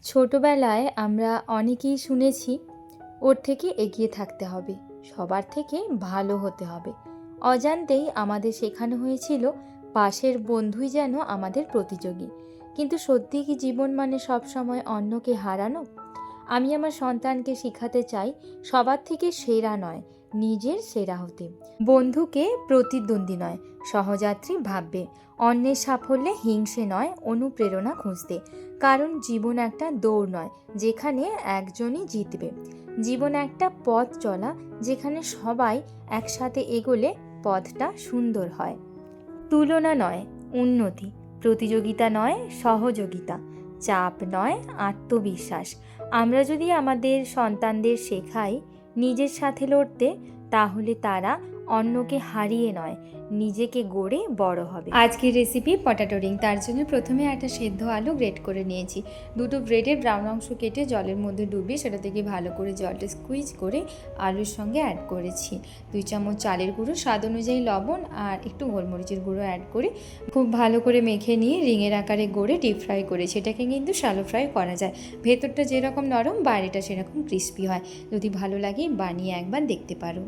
ছোটবেলায় আমরা অনেকেই শুনেছি ওর থেকে এগিয়ে থাকতে হবে, সবার থেকে ভালো হতে হবে। অজান্তেই আমাদের শেখানো হয়েছিল পাশের বন্ধুই যেন আমাদের প্রতিযোগী। কিন্তু সত্যি কি জীবন মানে সবসময় অন্যকে হারানো? আমি আমার সন্তানকে শেখাতে চাই সবার থেকে সেরা নয়, নিজের সেরা হতে। বন্ধুকে প্রতিদ্বন্দ্বী নয়, সহযাত্রী ভাববে। অন্যের সাফল্যে হিংসে নয়, অনুপ্রেরণা খুঁজতে। কারণ জীবন একটা দৌড় নয় যেখানে একজনই জিতবে। জীবন একটা পথ চলা যেখানে সবাই একসাথে এগোলে পথটা সুন্দর হয়। তুলনা নয়, উন্নতি। প্রতিযোগিতা নয়, সহযোগিতা। চাপ নয়, আত্মবিশ্বাস। আমরা যদি আমাদের সন্তানদের শেখাই নিজের সাথে লড়তে, তাহলে তারা অন্যকে হারিয়ে নয়, নিজেকে গড়ে বড় হবে। আজকের রেসিপি পটাটো রিং। তার জন্য প্রথমে একটা সেদ্ধ আলু গ্রেট করে নিয়েছি। দুটো ব্রেডের ব্রাউন অংশ কেটে জলের মধ্যে ডুবিয়ে সেটা থেকে ভালো করে জলটা স্কুইজ করে আলুর সঙ্গে অ্যাড করেছি। 2 চামচ চালের গুঁড়ো, স্বাদ অনুযায়ী লবণ আর একটু গোলমরিচের গুঁড়ো অ্যাড করে খুব ভালো করে মেখে নিয়ে রিংয়ের আকারে গড়ে ডিপ ফ্রাই করেছি। এটাকে কিন্তু শ্যালো ফ্রাই করা যায়। ভেতরটা যেরকম নরম, বাইরেটা সেরকম ক্রিস্পি হয়। যদি ভালো লাগে বানিয়ে একবার দেখতে পারো।